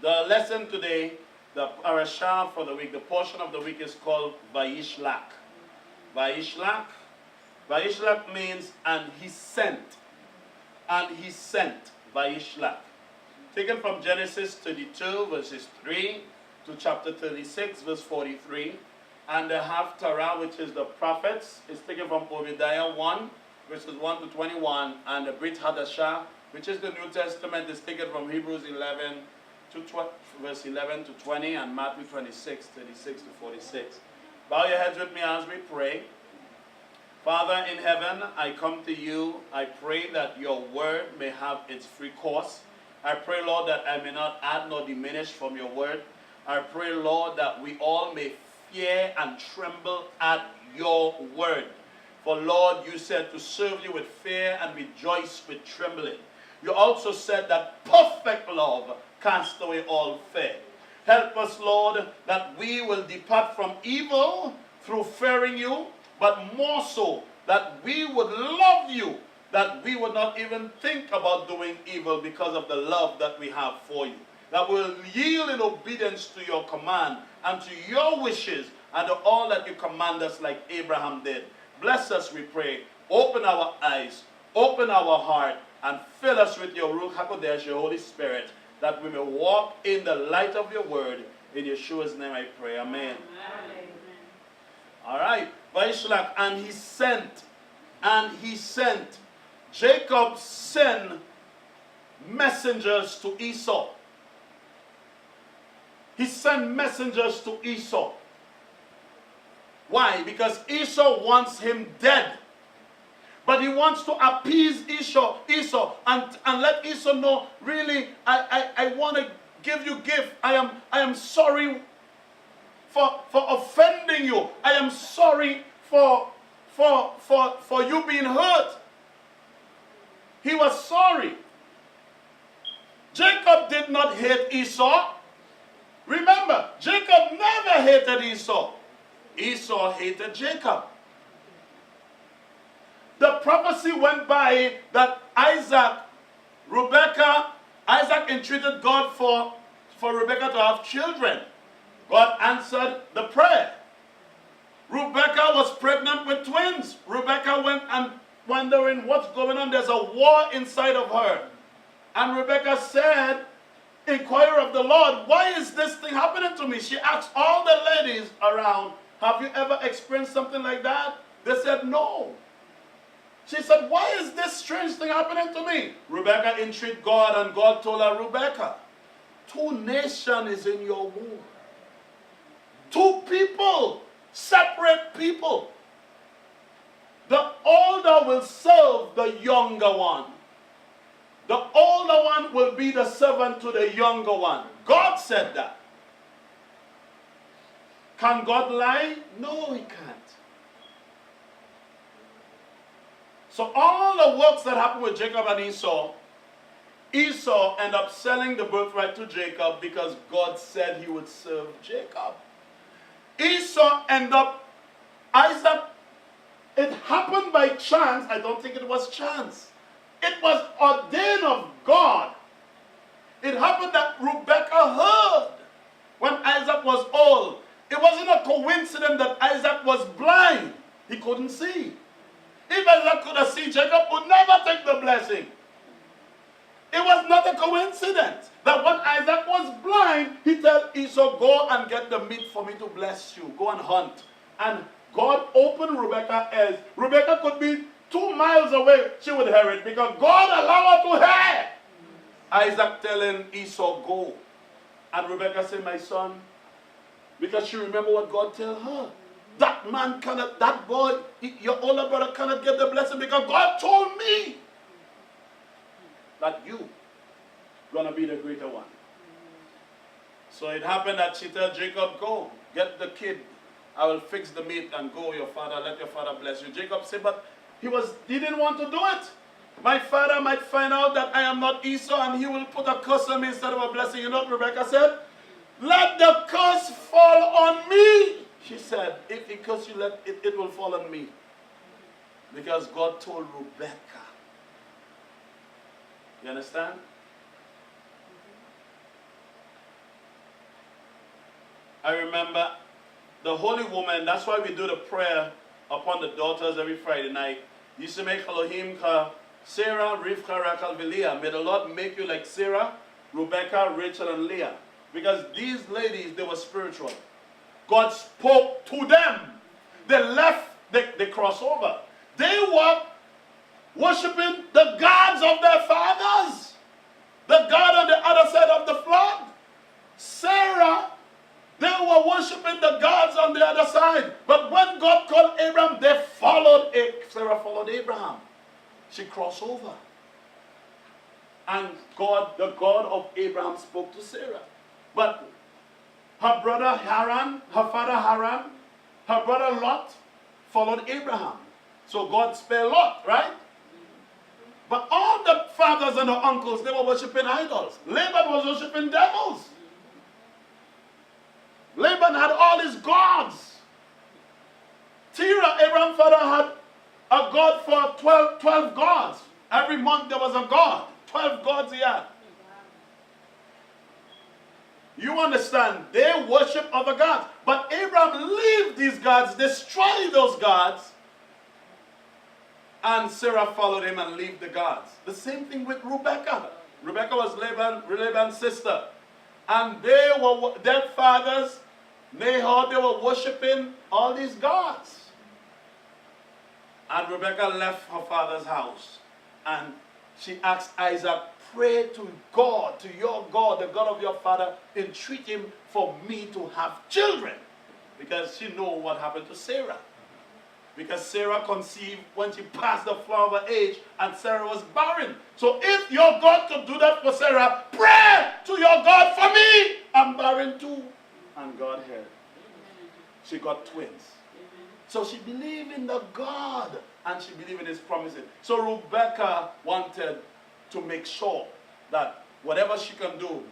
The lesson today, the parasha for the week, the portion of the week is called Vayishlach. Vayishlach. Vayishlach means, and he sent. And he sent. Vayishlach. Taken from Genesis 32, verses 3 to chapter 36, verse 43. And the Haftarah, which is the prophets, is taken from Obadiah 1, verses 1 to 21. And the Brit Hadashah, which is the New Testament, is taken from Hebrews 11 to verse 11 to 20, and Matthew 26, 36 to 46. Bow your heads with me as we pray. Father in heaven, I come to you. I pray that your word may have its free course. I pray, Lord, that I may not add nor diminish from your word. I pray, Lord, that we all may fear and tremble at your word. For, Lord, you said to serve you with fear and rejoice with trembling. You also said that perfect love casts away all fear. Help us, Lord, that we will depart from evil through fearing you, but more so that we would love you, that we would not even think about doing evil because of the love that we have for you. That we'll yield in obedience to your command and to your wishes and to all that you command us like Abraham did. Bless us, we pray. Open our eyes, open our heart, and fill us with your Ruach HaKodesh, your Holy Spirit, that we may walk in the light of your word. In Yeshua's name I pray. Amen. Amen. All right. Vayishlach, and he sent. Jacob sent messengers to Esau. He sent messengers to Esau. Why? Because Esau wants him dead. But he wants to appease Esau and let Esau know, really, I want to give you gift. I am sorry for offending you. I am sorry for you being hurt. He was sorry. Jacob did not hate Esau. Remember, Jacob never hated Esau. Esau hated Jacob. The prophecy went by that Isaac entreated God for Rebekah to have children. God answered the prayer. Rebekah was pregnant with twins. Rebekah went and wondering what's going on. There's a war inside of her. And Rebekah said, inquire of the Lord, why is this thing happening to me? She asked all the ladies around, have you ever experienced something like that? They said no. She said, why is this strange thing happening to me? Rebekah entreated God, and God told her, Rebekah, 2 nations is in your womb. 2 people, separate people. The older will serve the younger one. The older one will be the servant to the younger one. God said that. Can God lie? No, he can't. So all the works that happened with Jacob and Esau ended up selling the birthright to Jacob because God said he would serve Jacob. Esau ended up, Isaac, it happened by chance. I don't think it was chance. It was ordained of God. It happened that Rebekah heard when Isaac was old. It wasn't a coincidence that Isaac was blind. He couldn't see. If Isaac could have seen, Jacob would never take the blessing. It was not a coincidence that when Isaac was blind, he told Esau, go and get the meat for me to bless you. Go and hunt. And God opened Rebekah's eyes. Rebekah could be 2 miles away. She would hear it because God allowed her to hear. Isaac telling Esau, go. And Rebekah said, my son, because she remembered what God told her. That man cannot, that boy, your older brother cannot get the blessing because God told me that you going to be the greater one. So it happened that she told Jacob, go, get the kid. I will fix the meat and go, your father, let your father bless you. Jacob said, but he didn't want to do it. My father might find out that I am not Esau and he will put a curse on me instead of a blessing. You know what Rebekah said? Let the curse fall on me. She said, if he curse you, it will fall on me. Because God told Rebekah. You understand? I remember the holy woman, that's why we do the prayer upon the daughters every Friday night. You used to make Elohim ka Sarah, Rivka, Rachel, Leah. May the Lord make you like Sarah, Rebecca, Rachel, and Leah. Because these ladies, they were spiritual. God spoke to them. They left, they crossed over. They were worshiping the gods of their fathers. The God on the other side of the flood. Sarah, they were worshiping the gods on the other side. But when God called Abraham, they followed. Sarah followed Abraham. She crossed over. And God, the God of Abraham, spoke to Sarah. But her brother Haran, her father Haran, her brother Lot followed Abraham. So God spared Lot, right? But all the fathers and the uncles, they were worshiping idols. Laban was worshiping devils. Laban had all his gods. Terah, Abraham's father, had a god for 12 gods. Every month there was a god. 12 gods he had. You understand? They worship other gods. But Abraham left these gods, destroyed those gods, and Sarah followed him and left the gods. The same thing with Rebecca. Rebecca was Laban's sister. And they were, their fathers, Nahor, they were worshiping all these gods. And Rebecca left her father's house. And she asked Isaac, pray to God, to your God, the God of your father, entreat him for me to have children. Because she knew what happened to Sarah. Because Sarah conceived when she passed the flower age and Sarah was barren. So if your God could do that for Sarah, pray to your God for me. I'm barren too. And God heard. She got twins. So she believed in the God and she believed in his promises. So Rebecca wanted to make sure that whatever she can do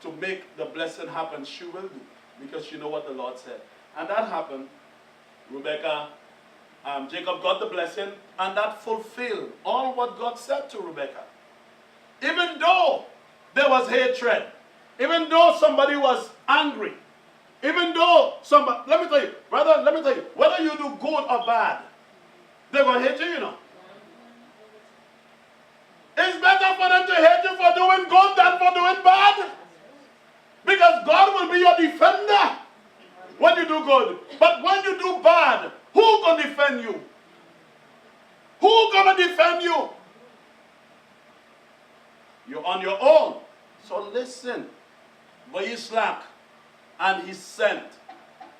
to make the blessing happen, she will do. Because she knows what the Lord said. And that happened. Rebecca, Jacob got the blessing, and that fulfilled all what God said to Rebecca. Even though there was hatred, even though somebody was angry, even though somebody, let me tell you, brother, let me tell you, whether you do good or bad, they're going to hate you, you know. It's better for them to hate you for doing good than for doing bad. Because God will be your defender when you do good. But when you do bad, who gonna defend you? Who gonna defend you? You're on your own. So listen. Vayishlach, and he sent.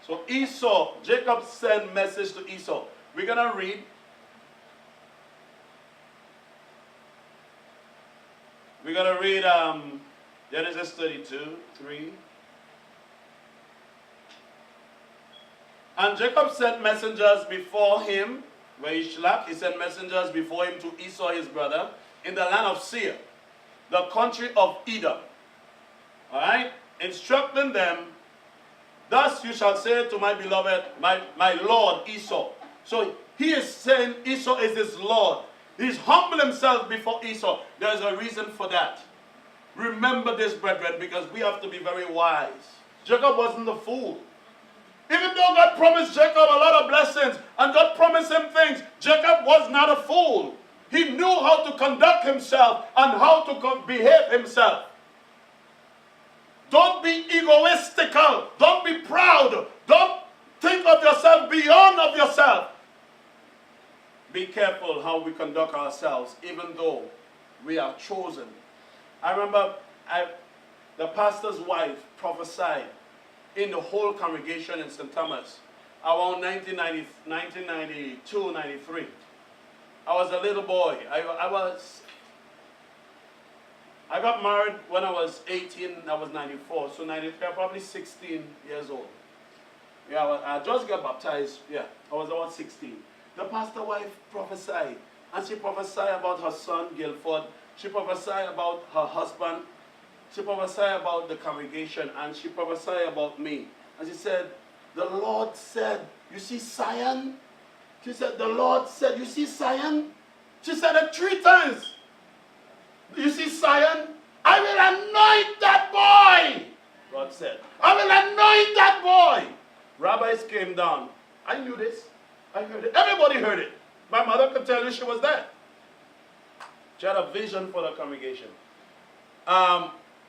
So Esau, Jacob sent message to Esau. We're gonna read. We're gonna read Genesis 32:3. And Jacob sent messengers before him, Vayishlach, he sent messengers before him to Esau his brother, in the land of Seir, the country of Edom. Alright? Instructing them, thus you shall say to my beloved, my Lord Esau. So he is saying Esau is his Lord. He's humbled himself before Esau. There's a reason for that. Remember this, brethren, because we have to be very wise. Jacob wasn't a fool. Even though God promised Jacob a lot of blessings and God promised him things, Jacob was not a fool. He knew how to conduct himself and how to behave himself. Don't be egoistical. Don't be proud. Don't think of yourself beyond of yourself. Be careful how we conduct ourselves, even though we are chosen. I remember the pastor's wife prophesied in the whole congregation in St. Thomas around 1992, 93. I was a little boy. I got married when I was 18, I was 94. So 93, I'm probably 16 years old. Yeah, I just got baptized. Yeah, I was about 16. The pastor's wife prophesied. And she prophesied about her son, Guilford. She prophesied about her husband. She prophesied about the congregation. And she prophesied about me. And she said, the Lord said, you see Zion? She said, the Lord said, you see Zion? She said it 3 times. You see Zion? I will anoint that boy. God said, I rabbis came down. I knew this. I heard it. Everybody heard it. My mother could tell you she was there. She had a vision for the congregation.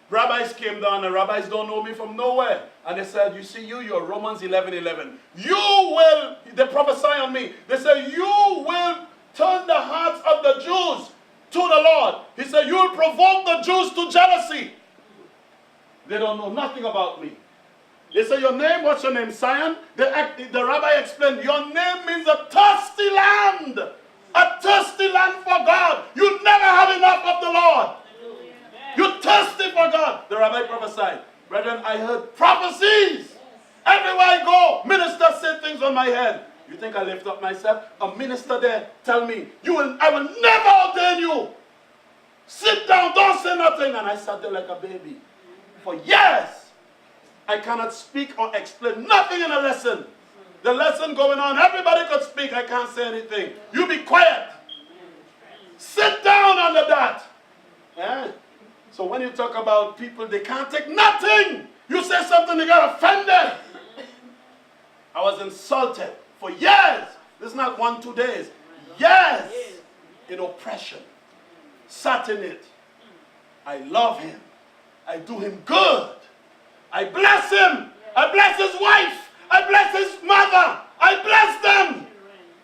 Rabbis came down, and rabbis don't know me from nowhere. And they said, you see, you're Romans 11:11. You will, they prophesy on me. They say, you will turn the hearts of the Jews to the Lord. He said, you will provoke the Jews to jealousy. They don't know nothing about me. They say, your name, what's your name? Sion? The rabbi explained, your name means a thirsty land. A thirsty land for God. You never have enough of the Lord. You're thirsty for God. The rabbi prophesied. Brethren, I heard prophecies. Everywhere I go, ministers say things on my head. You think I lift up myself? A minister there tell me, I will never ordain you. Sit down, don't say nothing. And I sat there like a baby. For years, I cannot speak or explain nothing in a lesson. The lesson going on, everybody could speak. I can't say anything. You be quiet. Sit down under that. Yeah. So when you talk about people, they can't take nothing. You say something, they got offended. I was insulted for years. This is not 1-2 days. Years in oppression. Sat in it. I love him. I do him good. I bless him. I bless his wife. I bless his mother. I bless them.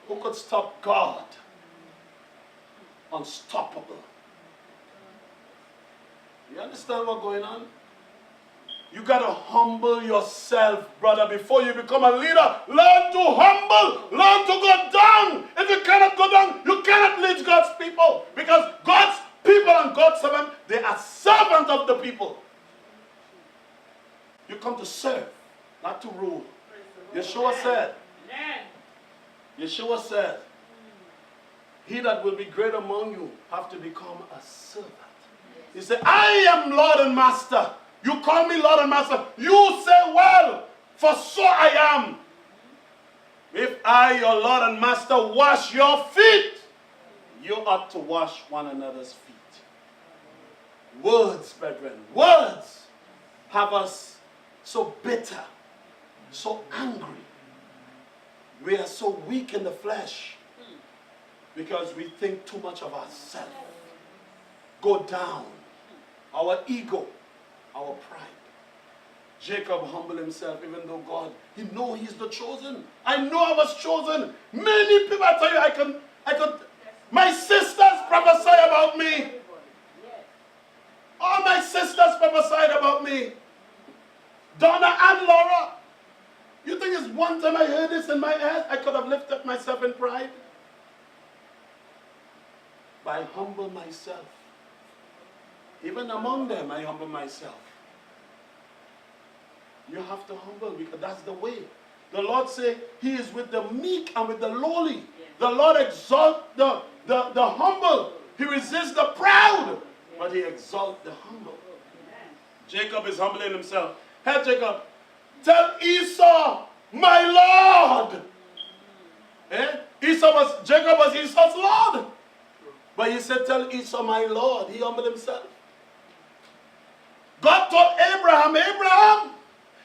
Who could stop God? Unstoppable. You understand what's going on? You got to humble yourself, brother, before you become a leader. Learn to humble. Learn to go down. If you cannot go down, you cannot lead God's people. Because God's people and God's servants, they are servants of the people. You come to serve, not to rule. Yeshua said, he that will be great among you have to become a servant. He said, I am Lord and Master. You call me Lord and Master. You say, well, for so I am. If I, your Lord and Master, wash your feet, you ought to wash one another's feet. Words, brethren, words have us so bitter, so angry. We are so weak in the flesh because we think too much of ourselves. Go down. Our ego, our pride. Jacob humbled himself even though God, he know he's the chosen. I know I was chosen. Many people, I tell you, I could, my sisters prophesy about me. All my sisters prophesied about me. Donna and Laura. You think it's one time I heard this in my head, I could have lifted myself in pride? But I humble myself. Even among them, I humble myself. You have to humble because that's the way. The Lord said he is with the meek and with the lowly. The Lord exalts the humble. He resists the proud, but he exalts the humble. Jacob is humbling himself. Hey, Jacob, tell Esau, my Lord. Jacob was Esau's Lord. But he said, tell Esau, my Lord. He humbled himself. God told Abraham,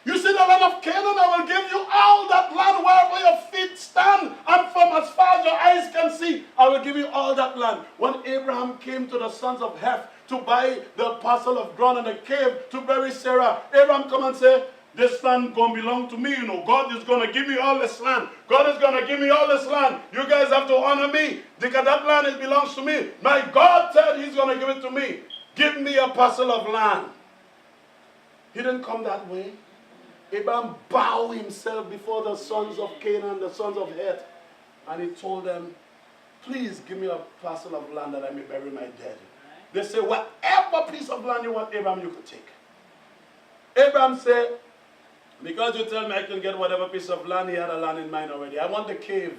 you see the land of Canaan, I will give you all that land wherever your feet stand, and from as far as your eyes can see, I will give you all that land. When Abraham came to the sons of Heth to buy the parcel of ground in the cave to bury Sarah, Abraham come and say, this land going to belong to me, you know. God is going to give me all this land. God is going to give me all this land. You guys have to honor me because that land belongs to me. My God said he's going to give it to me. Give me a parcel of land. He didn't come that way. Abraham bowed himself before the sons of Canaan, the sons of Heth, and he told them, please give me a parcel of land that I may bury my dead. They say, whatever piece of land you want, Abraham, you could take. Abraham said, because you tell me I can get whatever piece of land, he had a land in mind already. I want the cave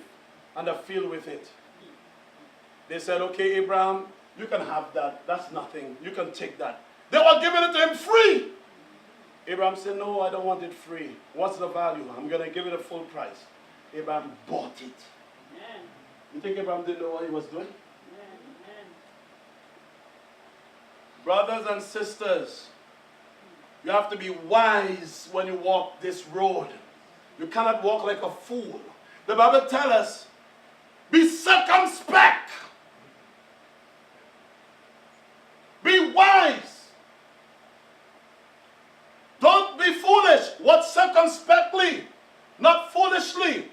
and the field with it. They said, okay, Abraham, you can have that. That's nothing. You can take that. They were giving it to him free. Abraham said, no, I don't want it free. What's the value? I'm going to give it a full price. Abraham bought it. Amen. You think Abraham didn't know what he was doing? Amen. Brothers and sisters, you have to be wise when you walk this road. You cannot walk like a fool. The Bible tells us, be circumspect. Be wise. Don't be foolish. Walk circumspectly, not foolishly.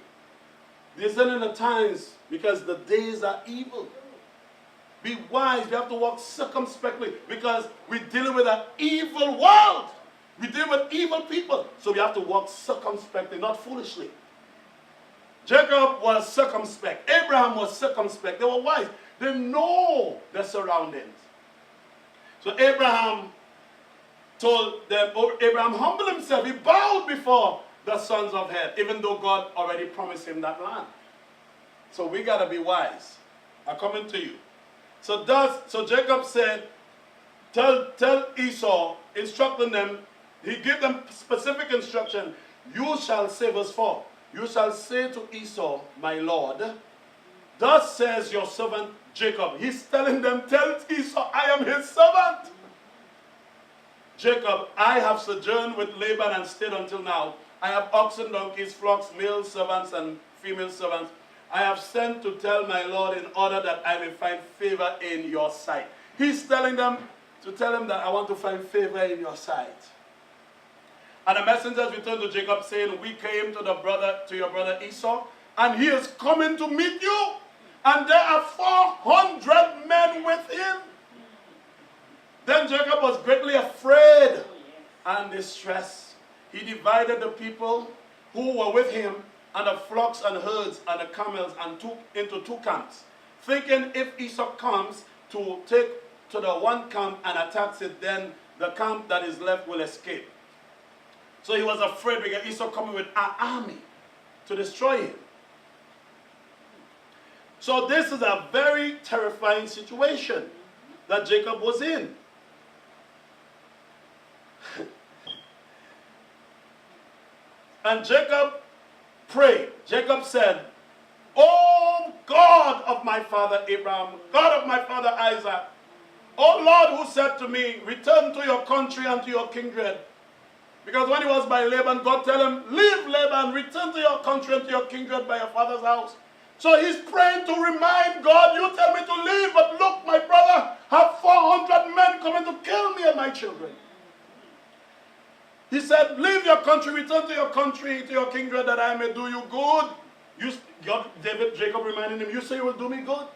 These are the times because the days are evil. Be wise. You have to walk circumspectly because we're dealing with an evil world. We deal with evil people. So we have to walk circumspectly, not foolishly. Jacob was circumspect. Abraham was circumspect. They were wise. They know their surroundings. So Abraham told them, Abraham humbled himself. He bowed before the sons of Heth, even though God already promised him that land. So we got to be wise. I'm coming to you. So Jacob said, tell Esau, instructing them, he gave them specific instruction. You shall say, verse 4, you shall say to Esau, my Lord, thus says your servant Jacob. He's telling them, tell Esau, I am his servant. Jacob, I have sojourned with Laban and stayed until now. I have oxen, donkeys, flocks, male servants and female servants. I have sent to tell my Lord in order that I may find favor in your sight. He's telling them to tell him that I want to find favor in your sight. And the messengers returned to Jacob saying, we came to your brother Esau, and he is coming to meet you. And there are 400 men with him. Then Jacob was greatly afraid and distressed. He divided the people who were with him and the flocks and herds and the camels and took into 2 camps, thinking if Esau comes to take to the one camp and attacks it, then the camp that is left will escape. So he was afraid because Esau coming with an army to destroy him. So this is a very terrifying situation that Jacob was in. And Jacob prayed. Jacob said, "O God of my father Abraham, God of my father Isaac, O Lord, who said to me, return to your country and to your kindred." Because when he was by Laban, God told him, leave Laban, return to your country and to your kindred by your father's house. So he's praying to remind God, you tell me to leave, but look, my brother, have 400 men coming to kill me and my children. He said, leave your country, return to your country, to your kindred, that I may do you good. Jacob reminding him, you say you will do me good?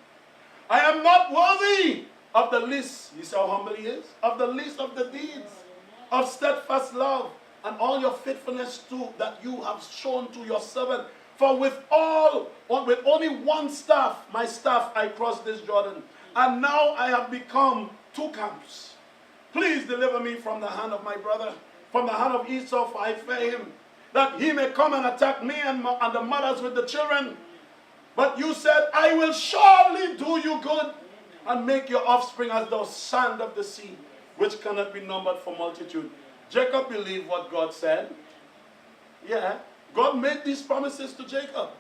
I am not worthy of the least, you see how humble he is, of the least of the deeds, of steadfast love, and all your faithfulness too, that you have shown to your servant. For with only one staff, my staff, I crossed this Jordan, and now I have become 2 camps. Please deliver me from the hand of my brother, from the hand of Esau, for I fear him, that he may come and attack me and the mothers with the children. But you said, I will surely do you good, and make your offspring as the sand of the sea, which cannot be numbered for multitude. Jacob believed what God said. Yeah, God made these promises to Jacob.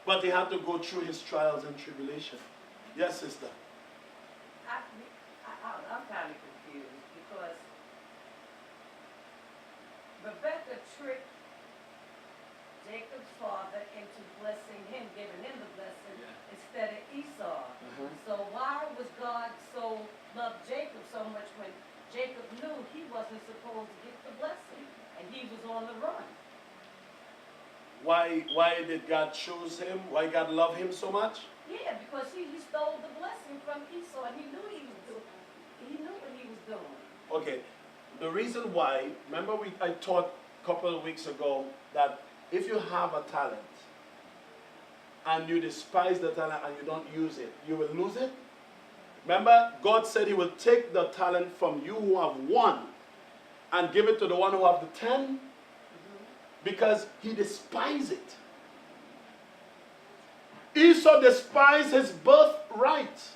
But he had to go through his trials and tribulation. Yes, sister? I'm kind of confused because Rebecca tricked Jacob's father into blessing him, giving him the blessing instead of Esau. So why was God so loved Jacob so much when Jacob knew he wasn't supposed to get the blessing and he was on the run? Why did God choose him? Why God loved him so much? Yeah, because he stole the blessing from Esau and he knew what he was doing. Okay, the reason why, remember I taught a couple of weeks ago that if you have a talent and you despise the talent and you don't use it, you will lose it. Remember, God said he will take the talent from you who have 1 and give it to the one who have the 10 because he despised it. Esau despised his birthright.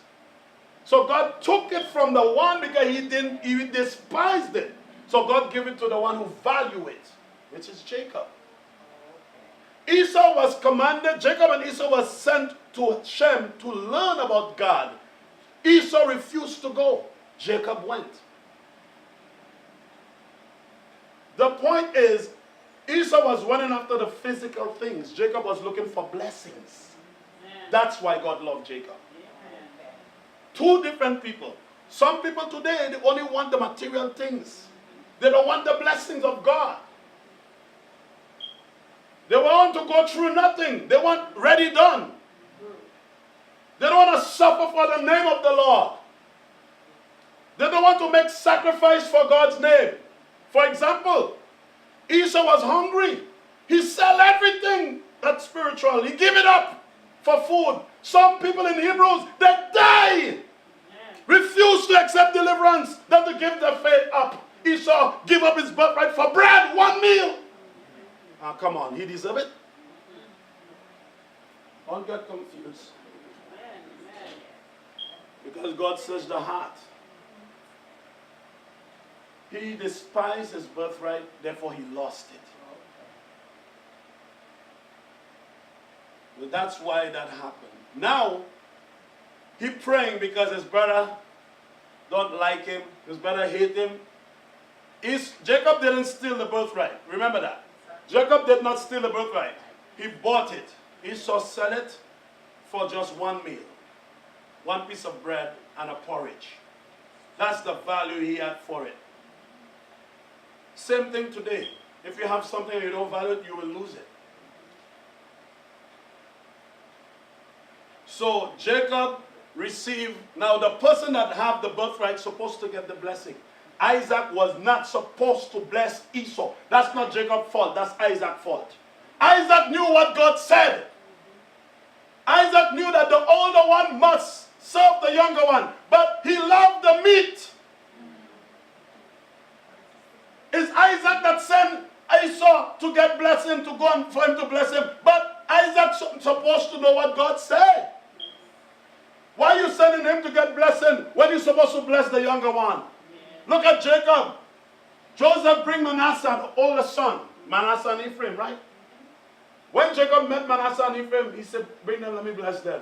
So God took it from the one because he despised it. So God gave it to the one who valued it, which is Jacob. Esau was commanded, Jacob and Esau was sent to Shem to learn about God. Esau refused to go. Jacob went. The point is, Esau was running after the physical things. Jacob was looking for blessings. That's why God loved Jacob. Two different people. Some people today, they only want the material things. They don't want the blessings of God. They want to go through nothing. They want ready done. They don't want to suffer for the name of the Lord. They don't want to make sacrifice for God's name. For example, Esau was hungry. He sell everything that's spiritual. He give it up for food. Some people in Hebrews, they die. Refuse to accept deliverance, than to give their faith up. Esau give up his birthright for bread, one meal. Ah, come on, he deserve it? Don't get confused. Because God searched the heart. He despised his birthright, therefore he lost it. Well, that's why that happened. Now, he praying because his brother don't like him, his brother hate him. Jacob didn't steal the birthright. Remember that. Jacob did not steal the birthright. He bought it. Esau sell it for just one meal. One piece of bread and a porridge. That's the value he had for it. Same thing today. If you have something you don't value, you will lose it. So Jacob received, now the person that have the birthright is supposed to get the blessing. Isaac was not supposed to bless Esau. That's not Jacob's fault, that's Isaac's fault. Isaac knew what God said. Isaac knew that the older one must serve the younger one, but he loved the meat. It's Isaac that sent Esau to get blessing, to go and for him to bless him. But Isaac's supposed to know what God said. Why are you sending him to get blessing when you're supposed to bless the younger one? Look at Jacob. Joseph bring Manasseh, the older son. Manasseh and Ephraim, right? When Jacob met Manasseh and Ephraim, he said, bring them, let me bless them.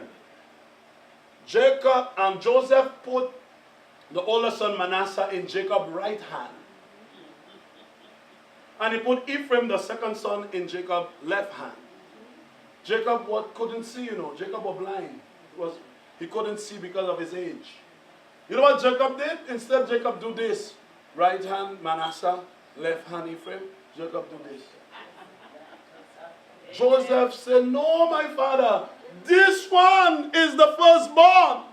Jacob and Joseph put the older son Manasseh in Jacob's right hand. And he put Ephraim, the second son, in Jacob's left hand. Jacob couldn't see, Jacob was blind. He couldn't see because of his age. You know what Jacob did? Instead, Jacob do this. Right hand Manasseh, left hand Ephraim. Jacob do this. Joseph said, no, my father, this one is the firstborn.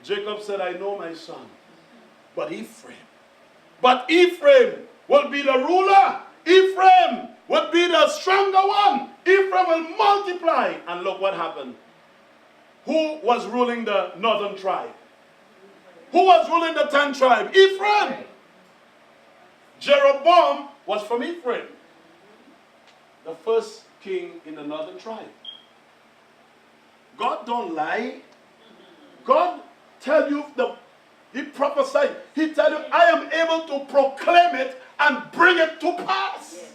Jacob said, I know my son, but Ephraim will be the ruler. Ephraim will be the stronger one. Ephraim will multiply. And look what happened. Who was ruling the northern tribe? Who was ruling the 10 tribe? Ephraim. Jeroboam was from Ephraim, the first king in the northern tribe. God don't lie. God tell you, he prophesied. He tell you, I am able to proclaim it and bring it to pass. Yes.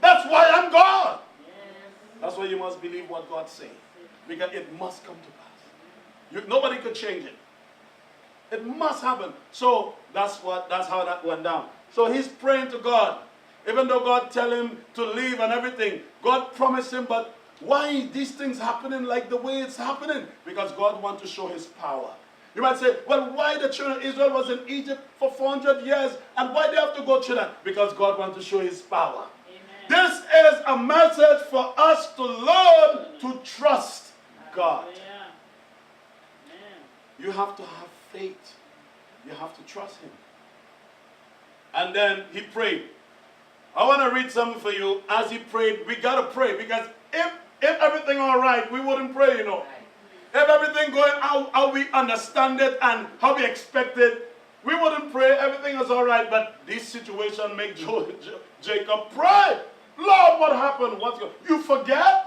That's why I'm God. Yes. That's why you must believe what God says. Because it must come to pass. Nobody could change it. It must happen. So that's how that went down. So he's praying to God. Even though God tell him to leave and everything, God promised him, but why these things happening like the way it's happening? Because God wants to show his power. You might say, well, why the children of Israel was in Egypt for 400 years and why they have to go through that? Because God wants to show his power. Amen. This is a message for us to learn to trust God. You have to have faith. You have to trust him. And then he prayed. I want to read something for you. As he prayed, we got to pray because if everything all right, we wouldn't pray, If everything going how we understand it and how we expect it, we wouldn't pray. Everything is all right, but this situation make Jacob pray. Lord, what happened? You forget?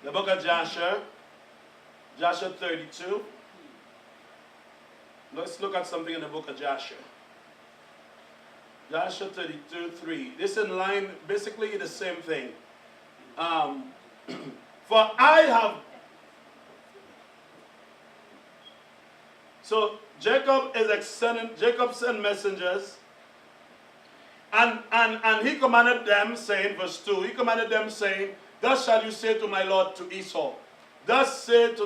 The book of Joshua 32. Let's look at something in the book of Joshua. Joshua 32:3. This in line, basically the same thing. For I have... So Jacob sent messengers, And he commanded them, saying, verse 2, he commanded them, saying, thus shall you say to my lord, to Esau, thus saith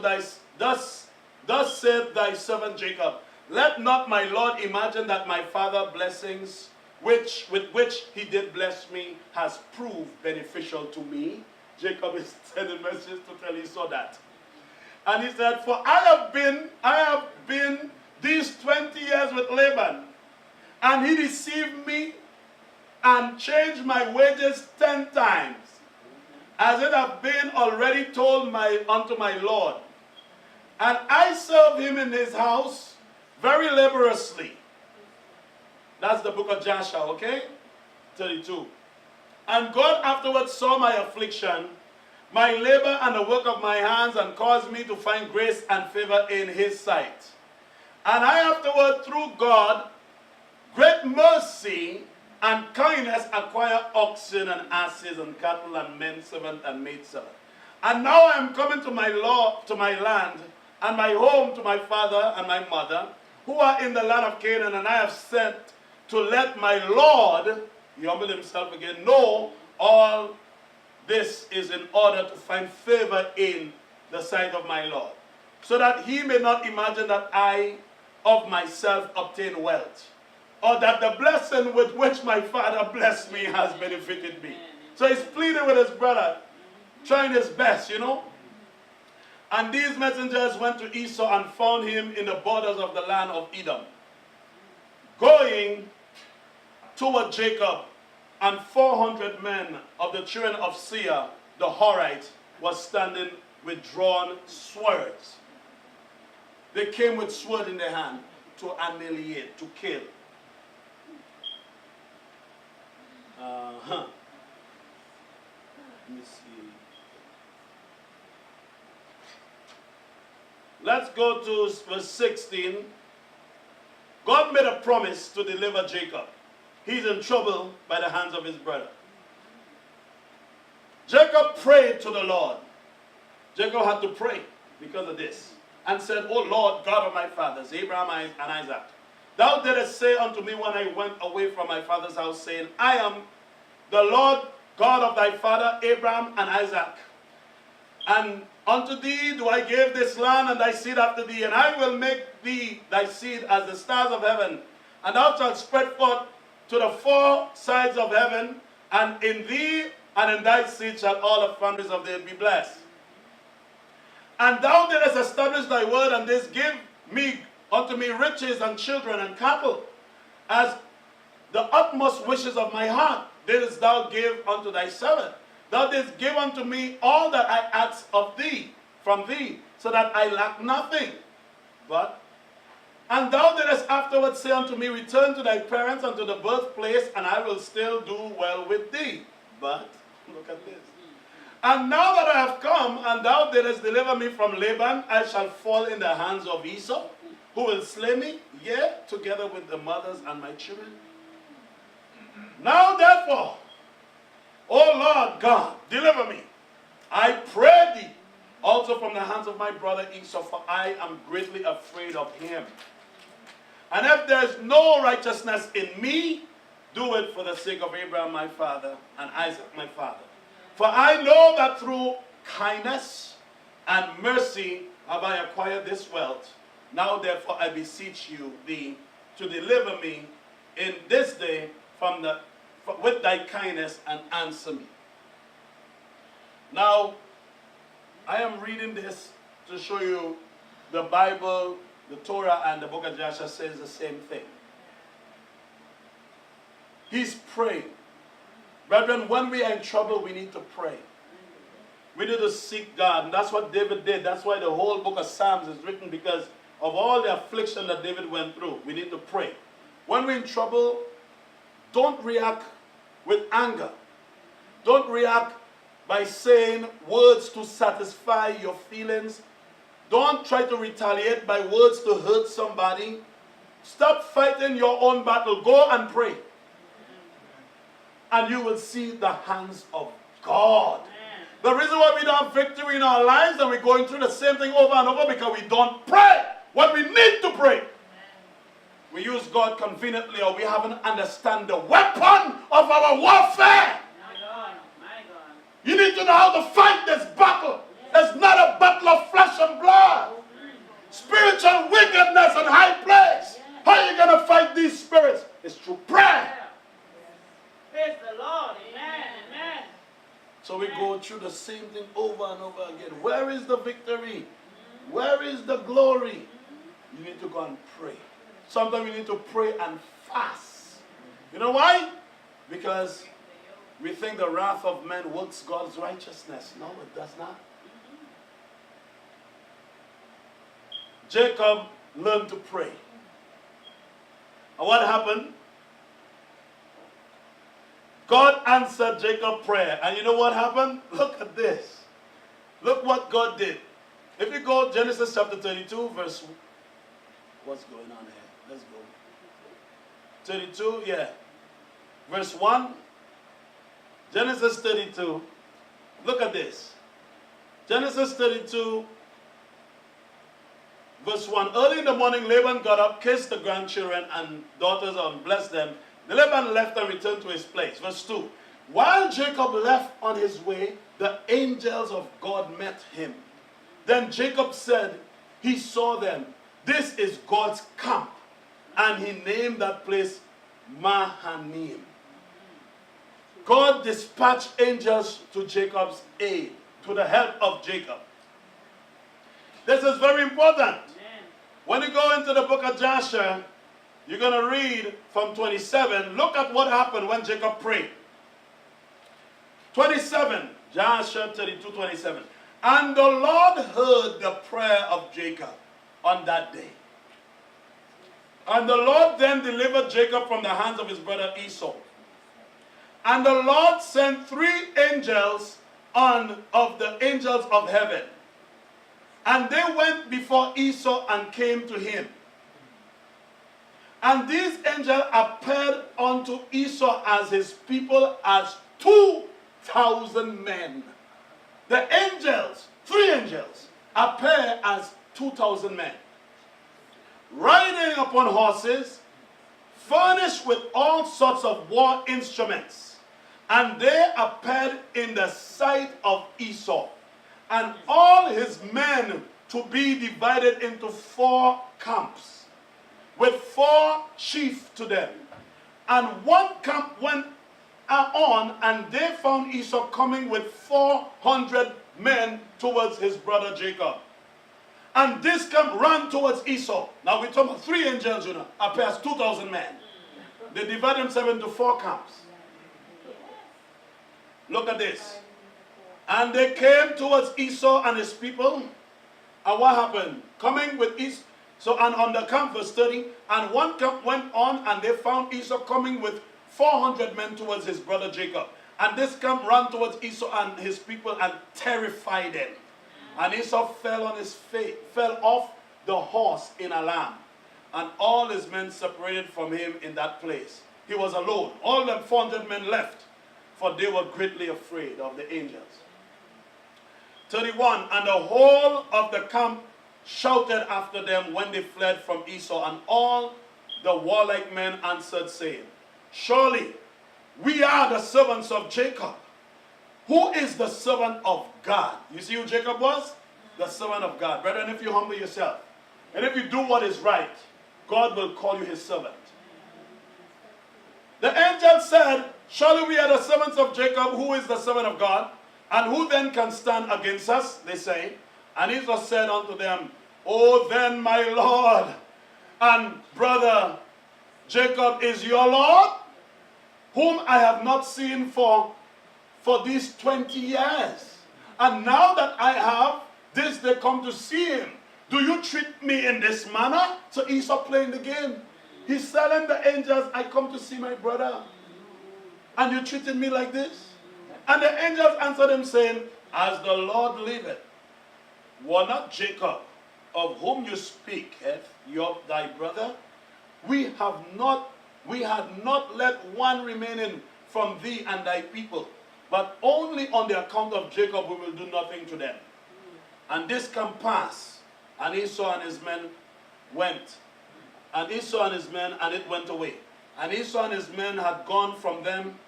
thy servant Jacob, let not my Lord imagine that my father's blessings, with which he did bless me, has proved beneficial to me. Jacob is sending messages to tell Esau that. And he said, for I have been these 20 years with Laban, and he deceived me and changed my wages 10 times, as it have been already told unto my Lord. And I served him in his house very laboriously. That's the book of Joshua, okay? 32. And God afterwards saw my affliction, my labor and the work of my hands, and caused me to find grace and favor in his sight. And I afterward, through God, great mercy and kindness, acquire oxen and asses and cattle and men servant and maid servant. And now I am coming to my land, and my home to my father and my mother, who are in the land of Canaan, and I have sent to let my Lord, he humbled himself again, know all this is in order to find favor in the sight of my Lord, so that he may not imagine that I of myself obtain wealth, or that the blessing with which my father blessed me has benefited me. So he's pleading with his brother, trying his best, you know. And these messengers went to Esau and found him in the borders of the land of Edom, going toward Jacob, and 400 men of the children of Seir, the Horite, was standing with drawn swords. They came with sword in their hand to annihilate, to kill. Let me see. Let's go to verse 16. God made a promise to deliver Jacob. He's in trouble by the hands of his brother. Jacob prayed to the Lord. Jacob had to pray because of this, and said, O Lord, God of my fathers, Abraham and Isaac, thou didst say unto me when I went away from my father's house, saying, I am the Lord God of thy father Abraham and Isaac. And unto thee do I give this land and thy seed after thee, and I will make thee thy seed as the stars of heaven, and thou shalt spread forth to the four sides of heaven, and in thee and in thy seed shall all the families of the earth be blessed. And thou didst establish thy word, and didst give me unto me riches and children and cattle, as the utmost wishes of my heart didst thou give unto thy servant. Thou didst give unto me all that I asked of thee, from thee, so that I lack nothing. And thou didst afterwards say unto me, return to thy parents and to the birthplace, and I will still do well with thee. But, look at this. And now that I have come, and thou didst deliver me from Laban, I shall fall in the hands of Esau, who will slay me, yea, together with the mothers and my children. Now therefore, O Lord God, deliver me, I pray thee, also from the hands of my brother Esau, for I am greatly afraid of him. And if there is no righteousness in me, do it for the sake of Abraham my father and Isaac my father. For I know that through kindness and mercy have I acquired this wealth. Now therefore I beseech thee to deliver me in this day with thy kindness, and answer me. Now, I am reading this to show you the Bible, the Torah, and the book of Joshua says the same thing. He's praying. Brethren, when we are in trouble, we need to pray. We need to seek God. And that's what David did. That's why the whole book of Psalms is written, because of all the affliction that David went through. We need to pray. When we're in trouble, don't react with anger. Don't react by saying words to satisfy your feelings. Don't try to retaliate by words to hurt somebody. Stop fighting your own battle. Go and pray. And you will see the hands of God. The reason why we don't have victory in our lives and we're going through the same thing over and over, because we don't pray what we need to pray. we use God conveniently, or we haven't understand the weapon of our warfare. My God, my God. You need to know how to fight this battle. It's not a battle of flesh and blood. Spiritual wickedness in high place. How are you going to fight these spirits? It's through prayer. Praise the Lord. Amen. Amen. So we go through the same thing over and over again. Where is the victory? Where is the glory? You need to go and pray. Sometimes you need to pray and fast. You know why? Because we think the wrath of men works God's righteousness. No, it does not. Jacob learned to pray. And what happened? God answered Jacob's prayer. And you know what happened? Look at this. Look what God did. If you go Genesis chapter 32, verse... What's going on here? Let's go. 32, yeah. Verse 1. Genesis 32. Look at this. Genesis 32, verse 1. Early in the morning, Laban got up, kissed the grandchildren and daughters, and blessed them. Laban left and returned to his place. Verse 2. While Jacob left on his way, the angels of God met him. Then Jacob said, he saw them. This is God's camp. And he named that place Mahanaim. God dispatched angels to Jacob's aid, to the help of Jacob. This is very important. When you go into the book of Joshua, you're going to read from 27. Look at what happened when Jacob prayed. 27, Joshua 32, 27. And the Lord heard the prayer of Jacob on that day. And the Lord then delivered Jacob from the hands of his brother Esau. And the Lord sent 3 angels of the angels of heaven. And they went before Esau and came to him. And these angels appeared unto Esau as his people as 2,000 men. The angels, 3 angels, appear as 2,000 men, riding upon horses, furnished with all sorts of war instruments. And they appeared in the sight of Esau, and all his men to be divided into 4 camps, with 4 chiefs to them. And one camp went on, and they found Esau coming with 400 men towards his brother Jacob. And this camp ran towards Esau. Now we're talking about 3 angels, appears 2,000 men. They divide themselves into 4 camps. Look at this. And they came towards Esau and his people. And what happened? Coming with Esau. So, and on the camp, verse 30, and one camp went on, and they found Esau coming with 400 men towards his brother Jacob. And this camp ran towards Esau and his people and terrified them. And Esau fell on his face, fell off the horse in alarm. And all his men separated from him in that place. He was alone. All the 400 men left, for they were greatly afraid of the angels. 31, and the whole of the camp shouted after them when they fled from Esau, and all the warlike men answered, saying, surely we are the servants of Jacob. Who is the servant of God? You see who Jacob was? The servant of God. Brethren, if you humble yourself, and if you do what is right, God will call you his servant. The angel said, surely we are the servants of Jacob. Who is the servant of God? And who then can stand against us? They say. And Esau said unto them, O then my Lord and brother Jacob is your Lord, whom I have not seen for these 20 years. And now that I have this, they come to see him. Do you treat me in this manner? So Esau playing the game. He's telling the angels, I come to see my brother. And you treated me like this? And the angels answered him, saying, as the Lord liveth, were not Jacob, of whom you speak, thy brother? We had not let one remaining from thee and thy people, but only on the account of Jacob we will do nothing to them. And this can pass. And Esau and his men went and Esau and his men, and it went away. And Esau and his men had gone from them,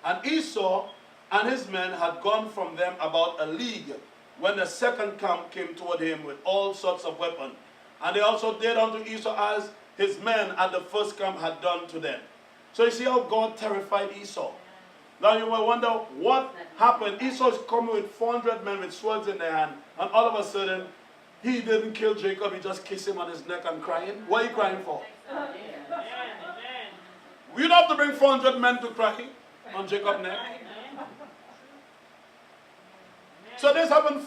and Esau and his men had gone from them about a league, when the second camp came toward him with all sorts of weapons. And they also did unto Esau as his men at the first camp had done to them. So you see how God terrified Esau. Now you may wonder what happened. Esau is coming with 400 men with swords in their hand, and all of a sudden, he didn't kill Jacob, he just kissed him on his neck and crying. What are you crying for? You don't have to bring 400 men to cry on Jacob's neck. So this happened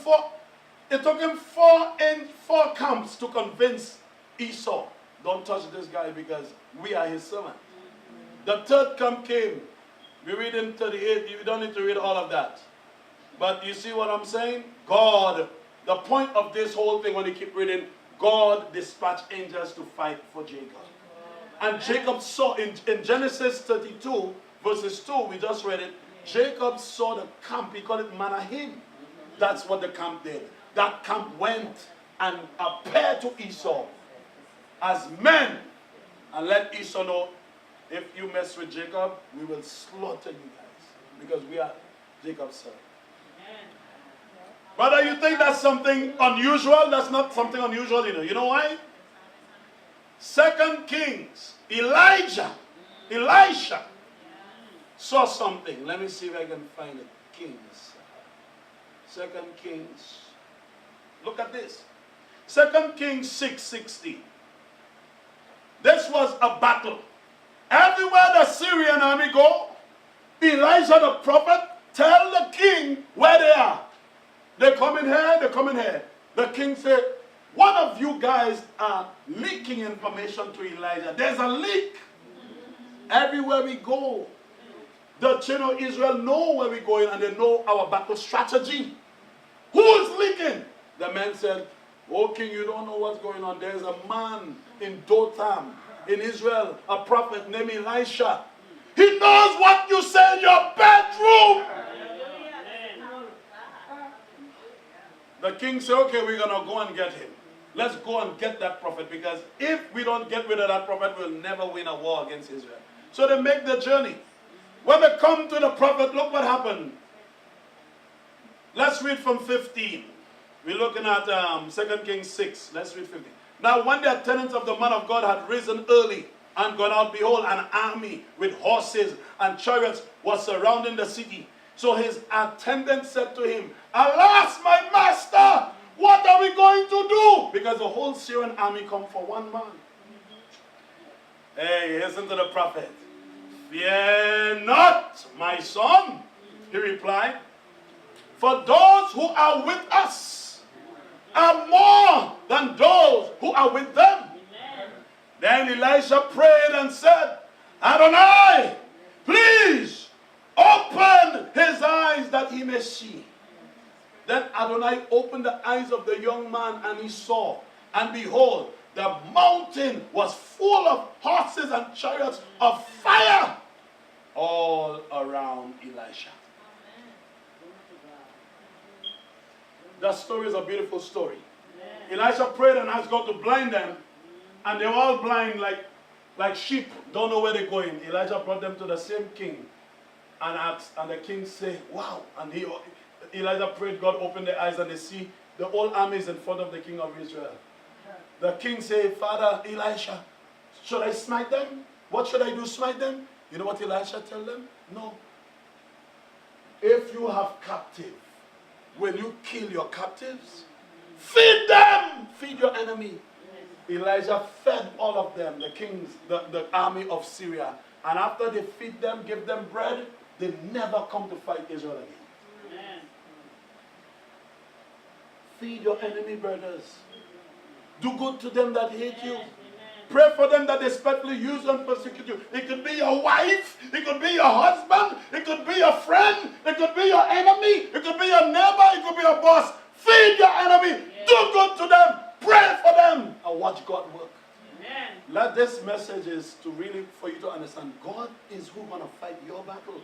it took him four camps to convince Esau, don't touch this guy because we are his servant. The third camp came. We read in 38, you don't need to read all of that. But you see what I'm saying? God, the point of this whole thing when you keep reading, God dispatched angels to fight for Jacob. And Jacob saw, in Genesis 32, verses 2, we just read it, Jacob saw the camp, he called it Manahim. That's what the camp did. That camp went and appeared to Esau as men and let Esau know, if you mess with Jacob, we will slaughter you guys because we are Jacob's son. Brother, you think that's something unusual? That's not something unusual, you know. You know why? 2 Kings, Elisha saw something. Let me see if I can find it. Kings. 2 Kings. Look at this. 2 Kings 6:16. This was a battle. Everywhere the Syrian army go, Elijah the prophet tell the king where they are. They come in here, they come in here. The king said, one of you guys are leaking information to Elijah. There's a leak. Everywhere we go, the children of Israel know where we're going and they know our battle strategy. Who is leaking? The man said, oh king, you don't know what's going on. There's a man in Dotham, in Israel, a prophet named Elisha. He knows what you say in your bedroom. The king said, okay, we're going to go and get him. Let's go and get that prophet, because if we don't get rid of that prophet, we'll never win a war against Israel. So they make the journey. When they come to the prophet, look what happened. Let's read from 15. We're looking at 2 Kings 6. Let's read 15. Now when the attendants of the man of God had risen early and gone out, behold, an army with horses and chariots was surrounding the city. So his attendant said to him, alas, my master, what are we going to do? Because the whole Syrian army come for one man. Hey, listen to the prophet. Fear not, my son, he replied, for those who are with us are more than those who are with them. Amen. Then Elisha prayed and said, Adonai, please open his eyes that he may see. Then Adonai opened the eyes of the young man, and he saw, and behold, the mountain was full of horses and chariots of fire all around Elisha. That story is a beautiful story. Elisha prayed and asked God to blind them, and they were all blind like sheep, don't know where they're going. Elijah brought them to the same king and asked, and the king said, wow. And Elijah prayed, God opened their eyes, and they see the whole army is in front of the king of Israel. The king said, Father Elisha, should I smite them? What should I do, smite them? You know what Elisha tell them? No. If you have captive, when you kill your captives, feed them, feed your enemy. Elijah fed all of them, the kings, the army of Syria. And after they feed them, give them bread, they never come to fight Israel again. Amen. Feed your enemy, brothers. Do good to them that hate you. Pray for them that despitefully use and persecute you. It could be your wife. It could be your husband. It could be your friend. It could be your enemy. It could be your neighbor. It could be your boss. Feed your enemy. Do good to them. Pray for them. And watch God work. Amen. Let this message is to really, for you to understand, God is who's going to fight your battle.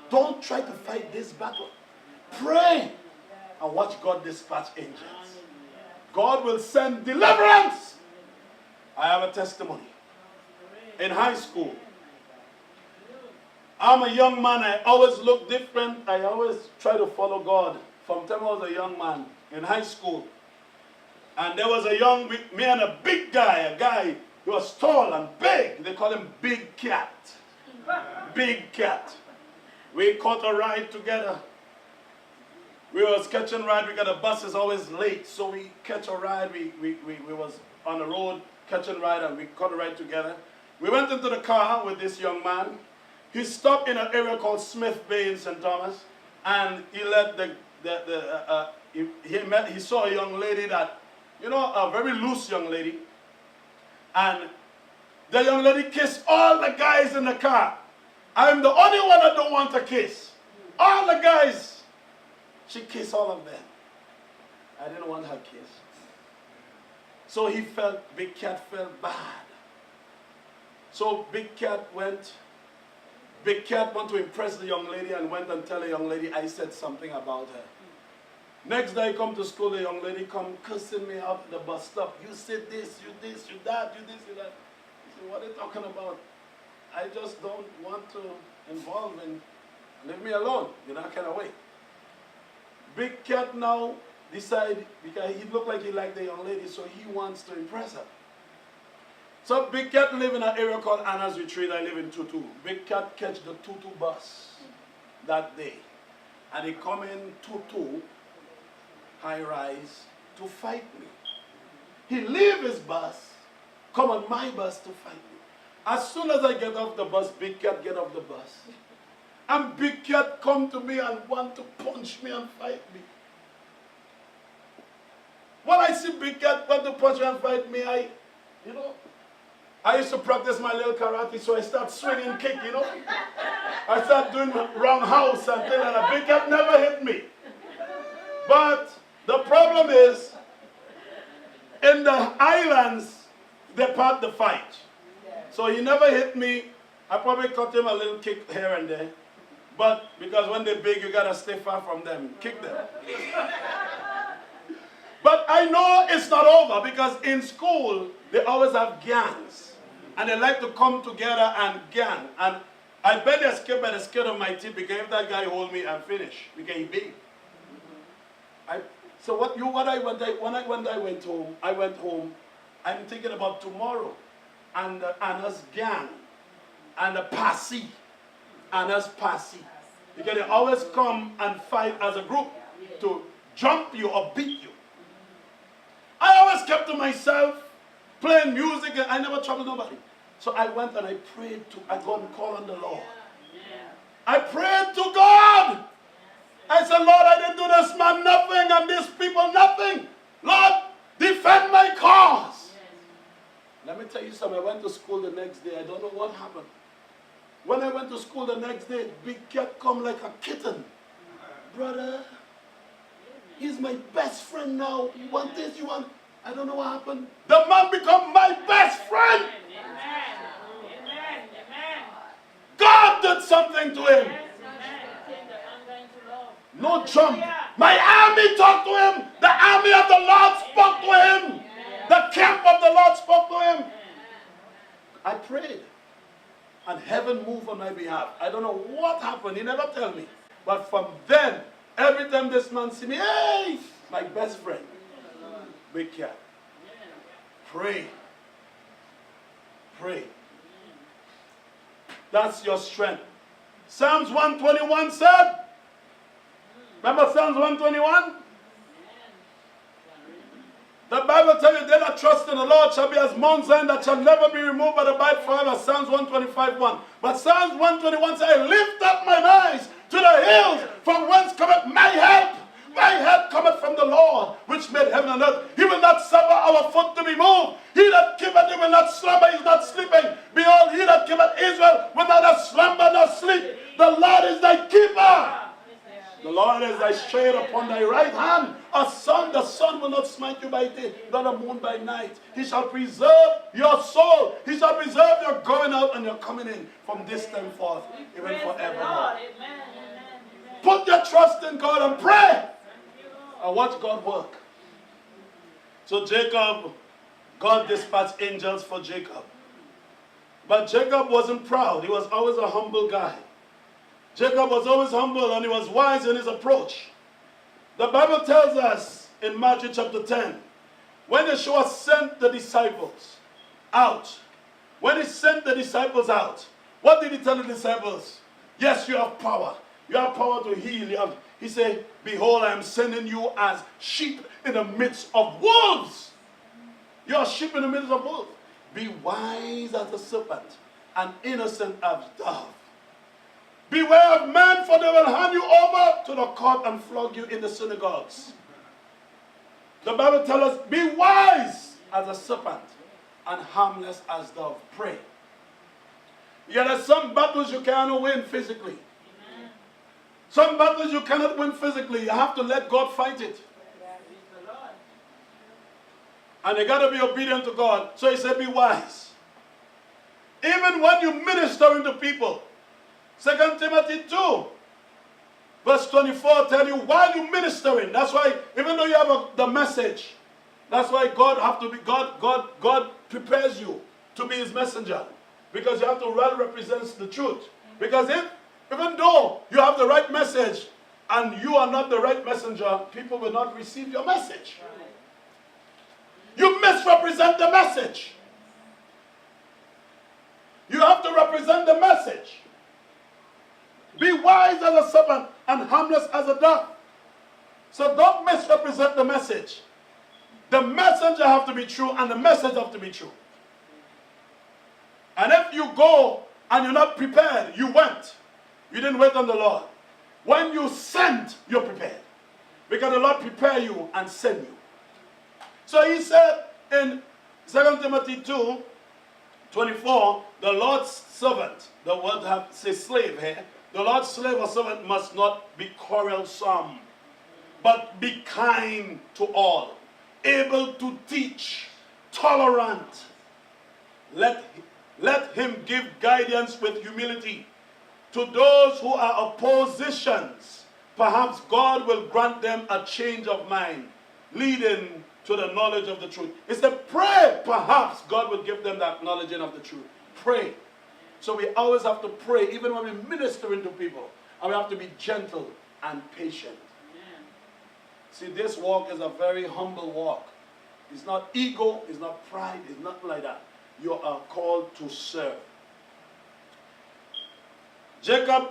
Don't try to fight this battle. Pray and watch God dispatch angels. God will send deliverance I have a testimony. In high school, I'm a young man. I always look different. I always try to follow God. From the time I was a young man in high school. And there was me and a big guy, a guy who was tall and big. They call him Big Cat. Big Cat. We caught a ride together. We was catching ride. We got a bus is always late. So we catch a ride. We was on the road catching ride and we caught a ride together. We went into the car with this young man. He stopped in an area called Smith Bay in St. Thomas. And he let he saw a young lady that, a very loose young lady. And the young lady kissed all the guys in the car. I'm the only one that don't want to kiss. All the guys, she kissed all of them. I didn't want her kiss. So Big Cat felt bad. So Big Cat went to impress the young lady and went and tell the young lady I said something about her. Next day I come to school, the young lady come cussing me out at the bus stop. You said this, you this, you that, you this, you that. I said, what are you talking about? I just don't want to involve in, leave me alone, that kind of way. Big Cat now decided, because he looked like he liked the young lady, so he wants to impress her. So Big Cat live in an area called Anna's Retreat. I live in Tutu. Big Cat catch the Tutu bus that day. And he come in Tutu, high rise, to fight me. He leave his bus, come on my bus to fight me. As soon as I get off the bus, Big Cat get off the bus. And Big Cat come to me and want to punch me and fight me. When I see Big Cat want to punch me and fight me, I used to practice my little karate, so I start swinging kick, I start doing roundhouse and things like that. Big Cat never hit me. But the problem is, in the islands, they part the fight. So he never hit me. I probably cut him a little kick here and there. But because when they're big, you got to stay far from them. Kick them. But I know it's not over because in school, they always have gangs. And they like to come together and gang. And I bet they escape by the skin of my teeth because if that guy hold me, I'm finished. Because he big. So when I went home, I'm thinking about tomorrow. And Anna's gang. And the posse. Anna's posse. Because they always come and fight as a group to jump you or beat you. I always kept to myself, playing music, and I never troubled nobody. So I went and I prayed I go and call on the Lord. I prayed to God. I said, Lord, I didn't do this man nothing and these people nothing. Lord, defend my cause. Let me tell you something. I went to school the next day. I don't know what happened. When I went to school the next day, Big Cat come like a kitten. Brother, he's my best friend now. You want this? You want... I don't know what happened. The man become my best friend. God did something to him. No jump. My army talked to him. The army of the Lord spoke to him. The camp of the Lord spoke to him. I prayed. And heaven moved on my behalf. I don't know what happened. He never tell me. But from then, every time this man see me, hey, my best friend. Big Cat. Pray. Pray. That's your strength. Psalms 121 said, remember Psalms 121? The Bible tells you, they that trust in the Lord shall be as Mount Zion that shall never be removed by the bite forever. Psalms 125:1. But Psalms 121 says, I lift up mine eyes to the hills, from whence cometh my help. My help cometh from the Lord, which made heaven and earth. He will not suffer our foot to be moved. He that keepeth, he will not slumber, he is not sleeping. Behold, he that keepeth Israel will neither slumber nor sleep. The Lord is thy keeper. The Lord is thy shade upon thy right hand. The sun will not smite you by day, nor the moon by night. He shall preserve your soul. He shall preserve your going out and your coming in from this time forth, even forevermore. Put your trust in God and pray. And watch God work. So Jacob God dispatched angels for Jacob. But Jacob wasn't proud. He was always a humble guy. Jacob was always humble and he was wise in his approach. The Bible tells us in Matthew chapter 10, when Yeshua sent the disciples out, when he sent the disciples out, what did he tell the disciples? Yes, you have power. You have power to heal. He said, behold, I am sending you as sheep in the midst of wolves. You are sheep in the midst of wolves. Be wise as a serpent and innocent as dove. Beware of men, for they will hand you over to the court and flog you in the synagogues. The Bible tells us, be wise as a serpent and harmless as dove. Pray. Yeah, there's some battles you cannot win physically. Amen. Some battles you cannot win physically. You have to let God fight it. And you got to be obedient to God. So he said, be wise. Even when you minister to people. 2 Timothy 2, verse 24 tell you while you're ministering. That's why, even though you have the message, that's why God prepares you to be his messenger. Because you have to well represent the truth. Because even though you have the right message and you are not the right messenger, people will not receive your message. You misrepresent the message. You have to represent the message. Be wise as a serpent and harmless as a dove. So don't misrepresent the message. The messenger have to be true and the message have to be true. And if you go and you're not prepared, you went. You didn't wait on the Lord. When you sent, you're prepared. Because the Lord prepare you and send you. So he said in 2 Timothy 2, 24, the Lord's servant, the word says slave here, the Lord's slave or servant must not be quarrelsome, but be kind to all, able to teach, tolerant. Let him give guidance with humility to those who are oppositions. Perhaps God will grant them a change of mind, leading to the knowledge of the truth. It's the pray, perhaps God will give them that knowledge of the truth. Pray. So we always have to pray, even when we're ministering to people. And we have to be gentle and patient. Amen. See, this walk is a very humble walk. It's not ego, it's not pride, it's nothing like that. You are called to serve. Jacob,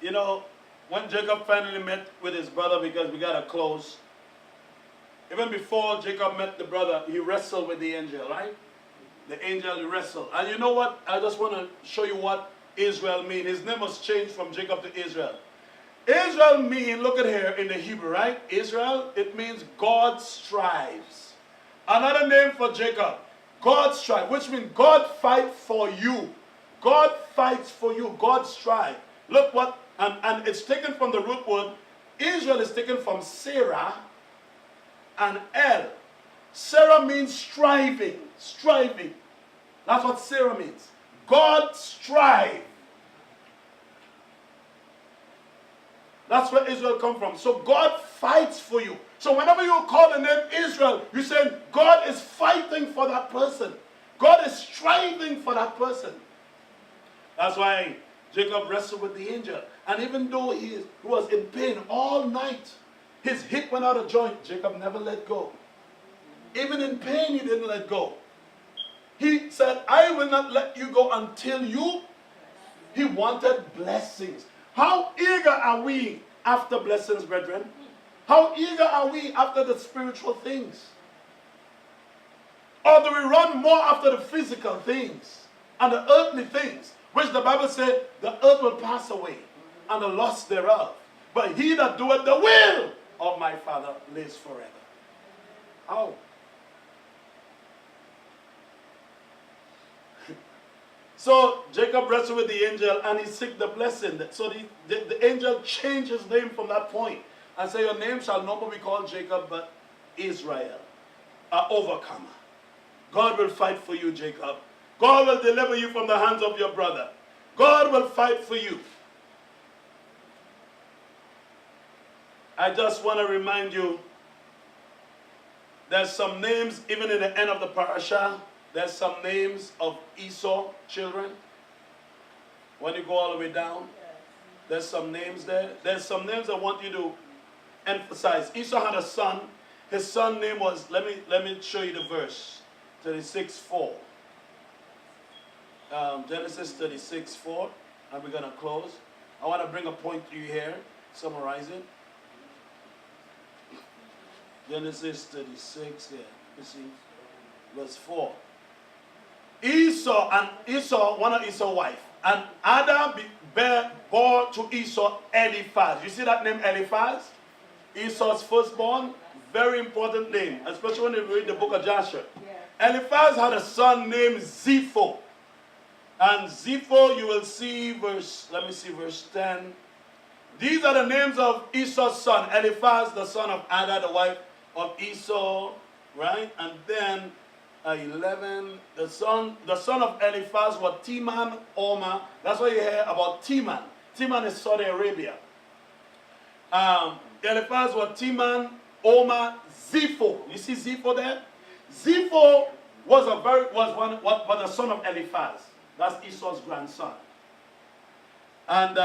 you know, when Jacob finally met with his brother, because we got to close, even before Jacob met the brother, he wrestled with the angel, right? The angel wrestled. And you know what? I just want to show you what Israel means. His name was changed from Jacob to Israel. Israel means, look at here in the Hebrew, right? Israel, it means God strives. Another name for Jacob, God strive, which means God fight for you. God fights for you. God strive. Look what, and it's taken from the root word. Israel is taken from Sarah and El. Sarah means striving. Striving. That's what Sarah means. God strive. That's where Israel come from. So God fights for you. So whenever you call the name Israel, you say God is fighting for that person. God is striving for that person. That's why Jacob wrestled with the angel. And even though he was in pain all night, his hip went out of joint, Jacob never let go. Even in pain, he didn't let go. He said, I will not let you go until you. He wanted blessings. How eager are we after blessings, brethren? How eager are we after the spiritual things? Or do we run more after the physical things and the earthly things, which the Bible said the earth will pass away and the lust thereof. But he that doeth the will of my Father lives forever. How? So Jacob wrestled with the angel and he seeked the blessing. So the angel changed his name from that point and said, your name shall no more be called Jacob, but Israel, an overcomer. God will fight for you, Jacob. God will deliver you from the hands of your brother. God will fight for you. I just want to remind you There's some names, even in the end of the parasha, there's some names of Esau children. When you go all the way down, there's some names there. There's some names I want you to emphasize. Esau had a son. His son name was, let me show you the verse. 36:4. Genesis 36:4. And we're going to close. I want to bring a point to you here. Summarize it. Genesis 36, yeah. You see, verse 4. Esau, one of Esau's wife, and Ada bore to Esau Eliphaz. You see that name Eliphaz? Esau's firstborn. Very important name, especially when you read the book of Joshua. Yeah. Eliphaz had a son named Zepho. And Zepho, you will see verse 10. These are the names of Esau's son. Eliphaz, the son of Ada, the wife of Esau, right? And then 11, the son of Eliphaz was Teman, Omar. That's why you hear about Teman. Teman is Saudi Arabia. Eliphaz was Teman, Omar, Zepho. You see Zepho there? Zepho was the son of Eliphaz. That's Esau's grandson. And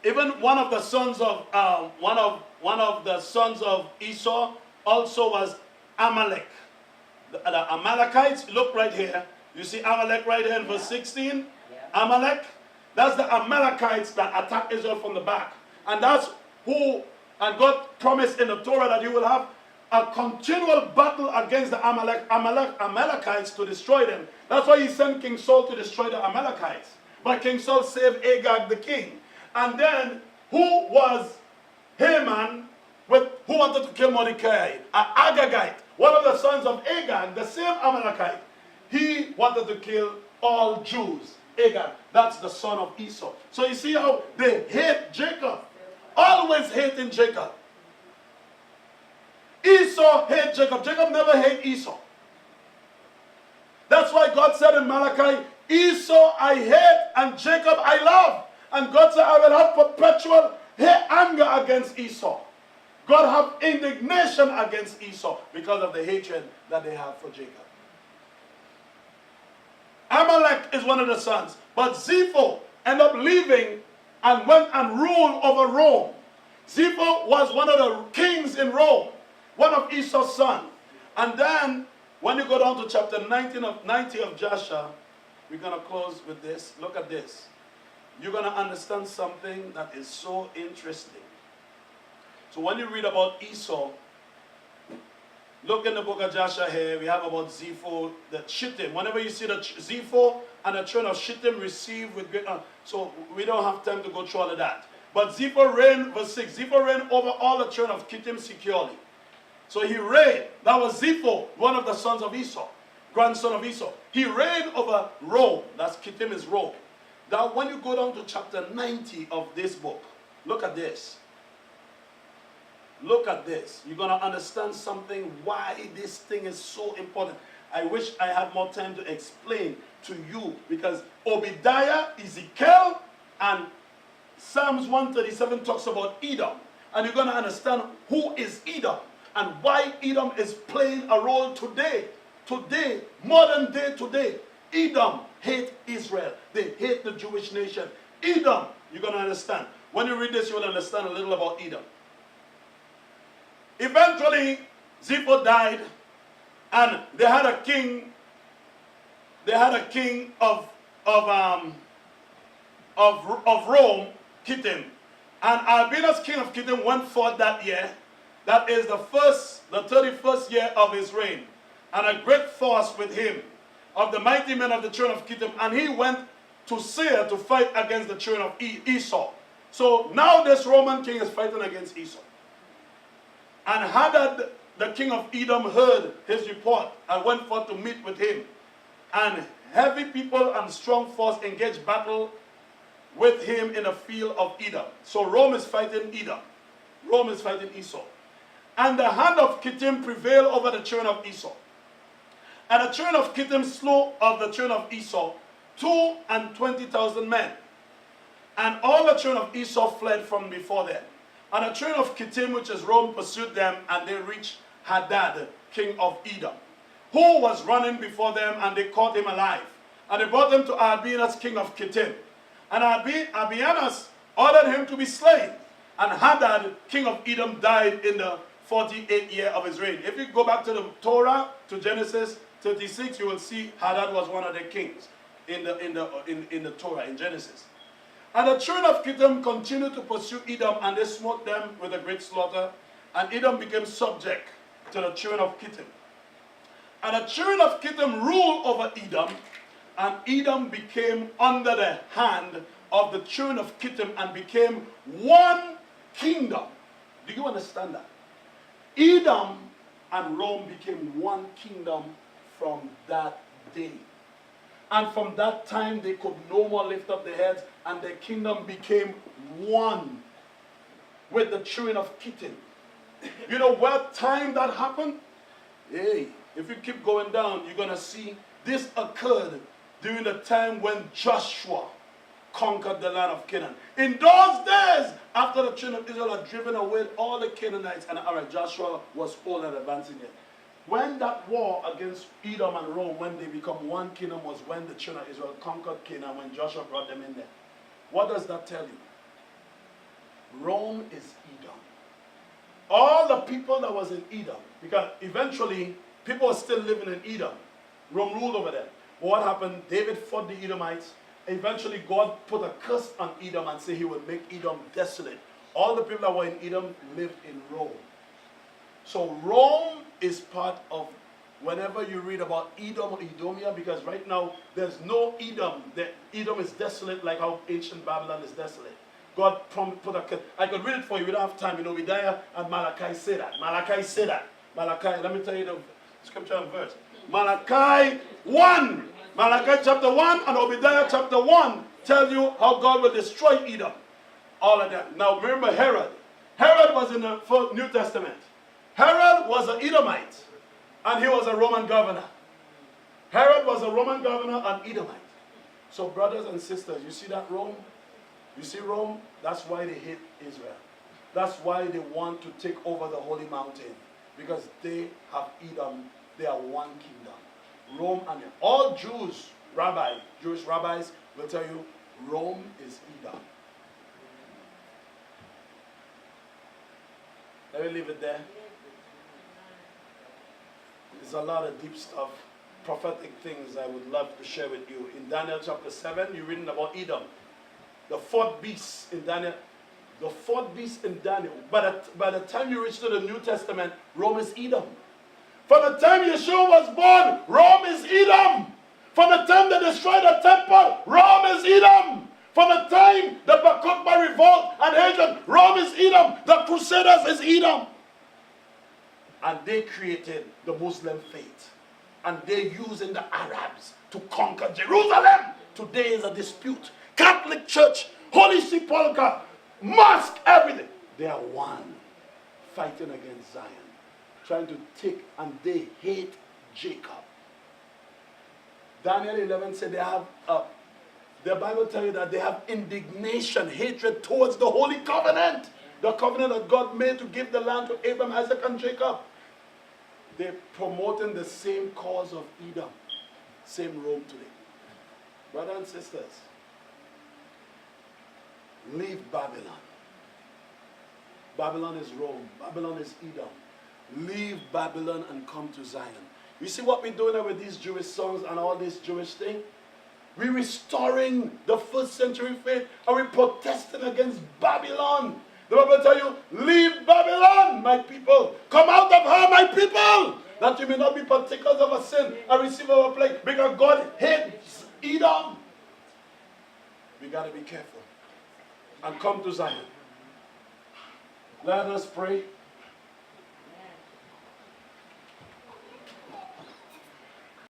even one of the sons of Esau also was Amalek. The Amalekites, look right here. You see Amalek right here in verse 16? Yeah. Amalek, that's the Amalekites that attack Israel from the back. And that's who, and God promised in the Torah that he will have a continual battle against the Amalekites to destroy them. That's why he sent King Saul to destroy the Amalekites. But King Saul saved Agag the king. And then, who was Haman, who wanted to kill Mordecai? An Agagite, one of the sons of Agag, the same Amalekite. He wanted to kill all Jews. Agag, that's the son of Esau. So you see how they hate Jacob. Always hating Jacob. Esau hates Jacob. Jacob never hated Esau. That's why God said in Malachi, Esau I hate and Jacob I love. And God said, I will have perpetual anger against Esau. God have indignation against Esau because of the hatred that they have for Jacob. Amalek is one of the sons. But Zepho ended up leaving and went and ruled over Rome. Zepho was one of the kings in Rome. One of Esau's sons. And then, when you go down to chapter 90 of Joshua, we're going to close with this. Look at this. You're going to understand something that is so interesting. So when you read about Esau, look in the book of Joshua here. We have about Zepho, the Shittim. Whenever you see the Zepho and the children of Shittim receive with great honor. So we don't have time to go through all of that. But Zepho reigned, verse 6, Zepho reigned over all the children of Shittim securely. So he reigned. That was Zepho, one of the sons of Esau, grandson of Esau. He reigned over Rome. That's Shittim is Rome. Now when you go down to chapter 90 of this book, look at this. Look at this. You're going to understand something, why this thing is so important. I wish I had more time to explain to you, because Obadiah, Ezekiel, and Psalms 137 talks about Edom. And you're going to understand who is Edom and why Edom is playing a role today. Today, modern day today, Edom hate Israel. They hate the Jewish nation. Edom, you're going to understand. When you read this, you will understand a little about Edom. Eventually, Zepho died, and they had a king. They had a king of Rome, Shittim, and Albinus, king of Shittim, went forth that year. That is the 31st year of his reign, and a great force with him of the mighty men of the children of Shittim, and he went to Seir to fight against the children of Esau. So now this Roman king is fighting against Esau. And Hadad, the king of Edom, heard his report and went forth to meet with him. And heavy people and strong force engaged battle with him in the field of Edom. So Rome is fighting Edom. Rome is fighting Esau. And the hand of Shittim prevailed over the children of Esau. And the children of Shittim slew of the children of Esau 220,000 men. And all the children of Esau fled from before them. And the children of Shittim, which is Rome, pursued them, and they reached Hadad, king of Edom, who was running before them, and they caught him alive. And they brought him to Abianas, king of Kittim. And Abianas ordered him to be slain. And Hadad, king of Edom, died in the 48th year of his reign. If you go back to the Torah, to Genesis 36, you will see Hadad was one of the kings in the Torah, in Genesis. And the children of Kittim continued to pursue Edom, and they smote them with a great slaughter. And Edom became subject to the children of Kittim. And the children of Kittim ruled over Edom, and Edom became under the hand of the children of Kittim and became one kingdom. Do you understand that? Edom and Rome became one kingdom from that day. And from that time, they could no more lift up their heads, and their kingdom became one with the children of Kittim. You know what time that happened? Hey, if you keep going down, you're going to see this occurred during the time when Joshua conquered the land of Canaan. In those days, after the children of Israel had driven away all the Canaanites and Arab, Joshua was old and advancing yet. When that war against Edom and Rome, when they become one kingdom, was when the children of Israel conquered Canaan, when Joshua brought them in there. What does that tell you? Rome is Edom. All the people that was in Edom, because eventually people were still living in Edom. Rome ruled over them. But what happened? David fought the Edomites. Eventually God put a curse on Edom and said he would make Edom desolate. All the people that were in Edom lived in Rome. So Rome is part of, whenever you read about Edom or Edomia, because right now there's no Edom. Edom is desolate like how ancient Babylon is desolate. God put a curse. I could read it for you. We don't have time. You know, Obadiah and Malachi say that. Malachi say that. Malachi, let me tell you the scripture and verse. Malachi 1. Malachi chapter 1 and Obadiah chapter 1 tell you how God will destroy Edom. All of that. Now remember Herod. Herod was in the New Testament. Herod was an Edomite, and he was a Roman governor. Herod was a Roman governor and Edomite. So brothers and sisters, you see that Rome? You see Rome? That's why they hate Israel. That's why they want to take over the holy mountain. Because they have Edom. They are one kingdom. Rome and all Jewish rabbis will tell you Rome is Edom. Let me leave it there. There's a lot of deep stuff, prophetic things I would love to share with you. In Daniel chapter 7, you're reading about Edom. The fourth beast in Daniel. The fourth beast in Daniel. By the time you reach to the New Testament, Rome is Edom. From the time Yeshua was born, Rome is Edom. From the time they destroyed the temple, Rome is Edom. From the time the Bar Kokhba revolt and hatred, Rome is Edom. The Crusaders is Edom. And they created the Muslim faith. And they're using the Arabs to conquer Jerusalem. Today is a dispute. Catholic Church, Holy Sepulchre, mosque, everything. They are one, fighting against Zion. Trying to take, and they hate Jacob. Daniel 11 said they have, the Bible tells you that they have indignation, hatred towards the Holy Covenant. The covenant that God made to give the land to Abraham, Isaac, and Jacob. They're promoting the same cause of Edom. Same Rome today. Brothers and sisters, leave Babylon. Babylon is Rome. Babylon is Edom. Leave Babylon and come to Zion. You see what we're doing with these Jewish songs and all this Jewish thing? We're restoring the first century faith, and we're protesting against Babylon. The Bible tell you, leave Babylon, my people. Come out of her, my people, that you may not be partakers of a sin and receive our plague, because God hates Edom. We got to be careful and come to Zion. Let us pray.